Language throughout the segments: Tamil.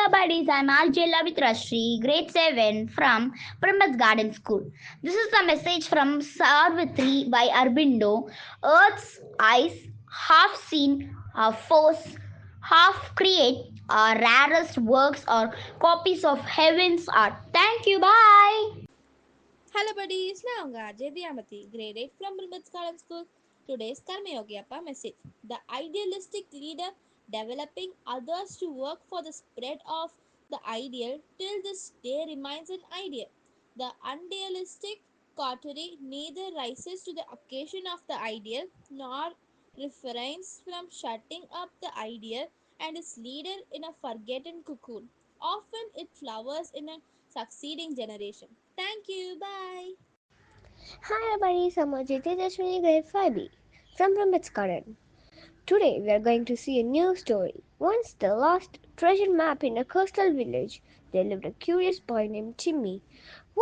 buddies, I'm RJ Lavitrashri, grade 7 from Primas Garden School. This is a message from Sarvitri by Arbindo. Earth's eyes, half seen, half force, half create, our rarest works or copies of heaven's art. Thank you, bye. Hello buddies, நான் உங்க Ajay தியாமதி, grade 8 from Bilbats Garden School. Today's Karma Yogi Appa message. The idealistic leader developing others to work for the spread of the ideal till this day remains an ideal. The unrealistic coterie neither rises to the occasion of the ideal nor refrains from shutting up the ideal and is leader in a forgotten cocoon. Often it flowers in a succeeding generation. Thank you. Bye. Hi everybody, I'm Ajay Tejaswini, grade 5B from Primbats Garden. Today we are going to see a new story. Once the lost treasure map in a coastal village, there lived a curious boy named Timmy.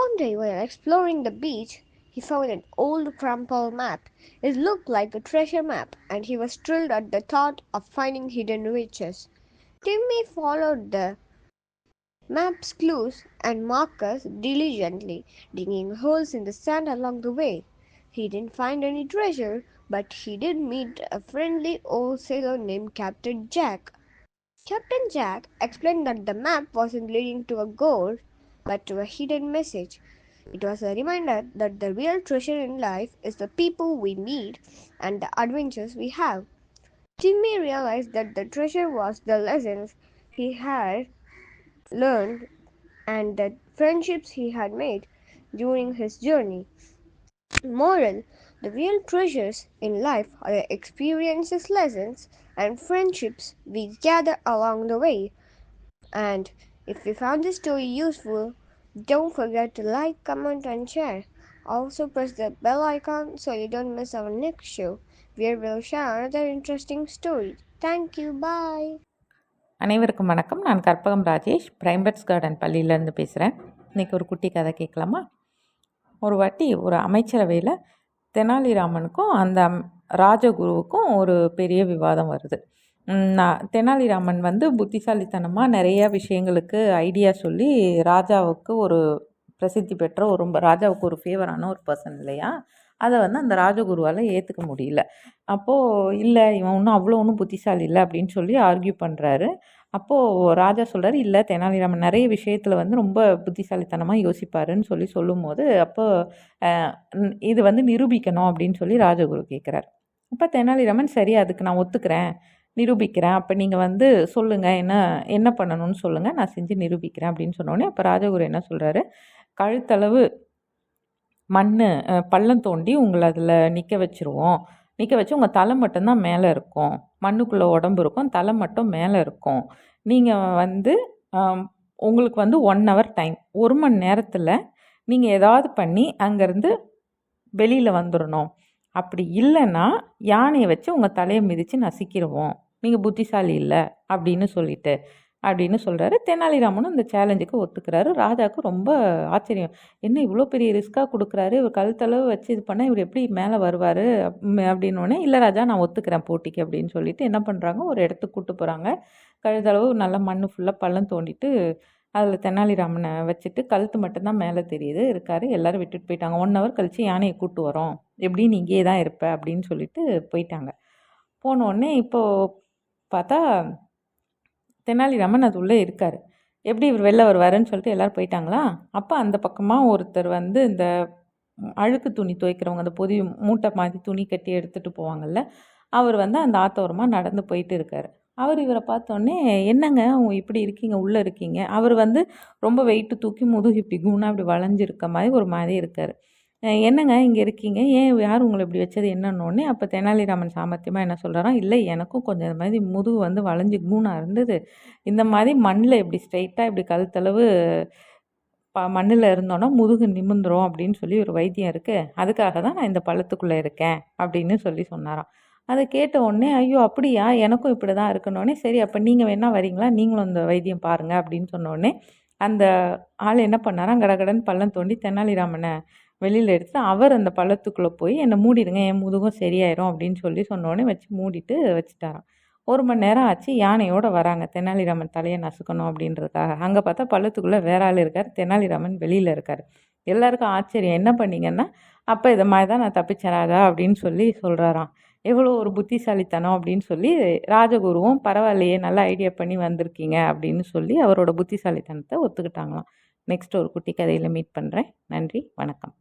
One day while exploring the beach, he found an old crumpled map. It looked like a treasure map and he was thrilled at the thought of finding hidden riches. Timmy followed the map's clues and markers diligently, digging holes in the sand along the way. He didn't find any treasure, but he did meet a friendly old sailor named Captain Jack. Captain Jack explained that the map wasn't leading to a goal, but to a hidden message. It was a reminder that the real treasure in life is the people we meet and the adventures we have. Timmy realized that the treasure was the lessons he had learned and the friendships he had made during his journey. Moral: the real treasures in life are the experiences, lessons, and friendships we gather along the way. And if you found this story useful, don't forget to like, comment, and share. Also press the bell icon so you don't miss our next show, where we'll share another interesting story. Thank you. Bye. அனைவருக்கும் வணக்கம். நான் கற்பகம் ராஜேஷ், பிரைம்பர்ட்ஸ் கார்டன் பள்ளியிலேருந்து பேசுகிறேன். இன்றைக்கி ஒரு குட்டி கதை கேட்கலாமா? ஒரு வாட்டி ஒரு அமைச்சரவையில் தெனாலிராமனுக்கும் அந்த ராஜகுருவுக்கும் ஒரு பெரிய விவாதம் வருது. தெனாலிராமன் புத்திசாலித்தனமாக நிறைய விஷயங்களுக்கு ஐடியா சொல்லி ராஜாவுக்கு ஒரு பிரசித்தி பெற்ற ராஜாவுக்கு ஒரு ஃபேவரான ஒரு பர்சன் இல்லையா? அதை அந்த ராஜகுருவால் ஏற்றுக்க முடியல. அப்போது இல்லை, இவன் ஒன்றும் புத்திசாலி இல்லை அப்படின்னு சொல்லி ஆர்கியூ பண்ணுறாரு. அப்போது ராஜா சொல்கிறார், இல்லை தெனாலிராமன் நிறைய விஷயத்தில் ரொம்ப புத்திசாலித்தனமாக யோசிப்பாருன்னு சொல்லும்போது அப்போ இது நிரூபிக்கணும் அப்படின்னு சொல்லி ராஜகுரு கேட்குறாரு. அப்போ தெனாலிராமன் சரி, அதுக்கு நான் ஒத்துக்கிறேன், நிரூபிக்கிறேன், அப்போ நீங்கள் சொல்லுங்கள், என்ன பண்ணணும்னு சொல்லுங்கள், நான் செஞ்சு நிரூபிக்கிறேன் அப்படின்னு சொன்னோடனே அப்போ ராஜகுரு என்ன சொல்கிறாரு, கழுத்தளவு பள்ளம் தோண்டி உங்களை அதில் நிற்க வச்சு உங்கள் தலை மட்டும்தான் மேலே இருக்கும், மண்ணுக்குள்ளே உடம்பு இருக்கும், தலை மட்டும் மேலே இருக்கும். நீங்கள் உங்களுக்கு 1 hour டைம், 1 மணி நேரத்தில் நீங்கள் ஏதாவது பண்ணி அங்கேருந்து வெளியில் வந்துடணும். அப்படி இல்லைன்னா யானையை வச்சு உங்கள் தலையை மிதித்து நசுக்கிடுவோம், நீங்கள் புத்திசாலி இல்லை அப்படின்னு சொல்கிறாரு. தெனாலிராமனும் இந்த சேலஞ்சுக்கு ஒத்துக்கிறாரு. ராஜாவுக்கு ரொம்ப ஆச்சரியம், என்ன இவ்வளோ பெரிய ரிஸ்க்காக கொடுக்குறாரு, இவர் கழுத்தளவு வச்சு இது பண்ணால் இவர் எப்படி மேலே வருவார் அப்படின்னோடனே, இல்லை ராஜா நான் ஒத்துக்கிறேன் போட்டிக்கு அப்படின்னு சொல்லிட்டு என்ன பண்ணுறாங்க, ஒரு இடத்துக்கு கூப்பிட்டு போகிறாங்க. கழுத்தளவு நல்லா மண் ஃபுல்லாக பள்ளம் தோண்டிட்டு அதில் தெனாலிராமனை வச்சுட்டு கழுத்து மட்டும்தான் மேலே தெரியுது இருக்காரு. எல்லோரும் விட்டுட்டு போயிட்டாங்க. 1 hour கழித்து யானையை கூப்பிட்டு வரோம், எப்படி நீ இங்கே தான் இருப்ப அப்படின்னு சொல்லிட்டு போயிட்டாங்க. போனோடனே இப்போது பார்த்தா தெனாலிராமன் அது உள்ளே இருக்கார். எப்படி இவர் வெளில வருவாருன்னு சொல்லிட்டு எல்லோரும் போயிட்டாங்களா? அப்போ அந்த பக்கமாக ஒருத்தர் இந்த அழுக்கு துணி துவைக்கிறவங்க, அந்த பொதி மூட்டை மாதிரி துணி கட்டி எடுத்துகிட்டு போவாங்கள்ல, அவர் அந்த ஆத்தோரமாக நடந்து போயிட்டு இருக்கார். அவர் இவரை பார்த்தோன்னே, என்னங்க அவங்க இப்படி இருக்கீங்க, உள்ளே இருக்கீங்க? அவர் ரொம்ப வெயிட்டு தூக்கி முதுகு இப்படி கூணாக இப்படி வளைஞ்சிருக்க மாதிரி ஒரு மாதிரி இருக்கார். என்னங்க இங்கே இருக்கீங்க, ஏன் யார் உங்களை இப்படி வச்சது என்னன்னொடனே அப்போ தெனாலிராமன் சாமர்த்தியமாக என்ன சொல்கிறாராம், இல்லை எனக்கும் கொஞ்சம் இந்த மாதிரி முதுகு வளைஞ்சி கூணாக இருந்தது, இந்த மாதிரி மண்ணில் இப்படி ஸ்ட்ரைட்டாக இப்படி கழுத்தளவு மண்ணில் இருந்தோன்னா முதுகு நிமிந்துரும் அப்படின்னு சொல்லி ஒரு வைத்தியம் இருக்குது, அதுக்காக தான் நான் இந்த பள்ளத்துக்குள்ளே இருக்கேன் அப்படின்னு சொன்னாராம். அதை கேட்ட உடனே, ஐயோ அப்படியா, எனக்கும் இப்படி தான் இருக்கணுன்னே, சரி அப்போ நீங்கள் வேணா வரீங்களா, நீங்களும் அந்த வைத்தியம் பாருங்கள் அப்படின்னு சொன்னோடனே அந்த ஆள் என்ன பண்ணாராம், கடகடன்னு பள்ளம் தோண்டி தெனாலிராமனை வெளியில் எடுத்துட்டு அவர் அந்த பள்ளத்துக்குள்ளே போய் என்னை மூடிடுங்க, என் முதுகும் சரியாயிரும் அப்படின்னு சொன்னோடனே வச்சு மூடிட்டு வச்சுட்டாராம். 1 மணி நேரம் ஆச்சு. யானையோட வராங்க தெனாலிராமன் தலையை நசுக்கணும் அப்படின்றதுக்காக. அங்கே பார்த்தா பள்ளத்துக்குள்ளே வேற ஆள் இருக்கார். தெனாலிராமன் வெளியில் இருக்கார். எல்லாருக்கும் ஆச்சரியம், என்ன பண்ணீங்கன்னா? அப்போ இதை மாதிரி தான் நான் தப்பிச்சேன் ராஜா அப்படின்னு சொல்லி சொல்கிறாராம். எவ்வளோ ஒரு புத்திசாலித்தனம் அப்படின்னு சொல்லி ராஜகுருவும் பரவாயில்லையே நல்லா ஐடியா பண்ணி வந்திருக்கீங்க அப்படின்னு சொல்லி அவரோட புத்திசாலித்தனத்தை ஒத்துக்கிட்டாங்களாம். நெக்ஸ்ட் ஒரு குட்டி கதையில் மீட் பண்ணுறேன். நன்றி, வணக்கம்.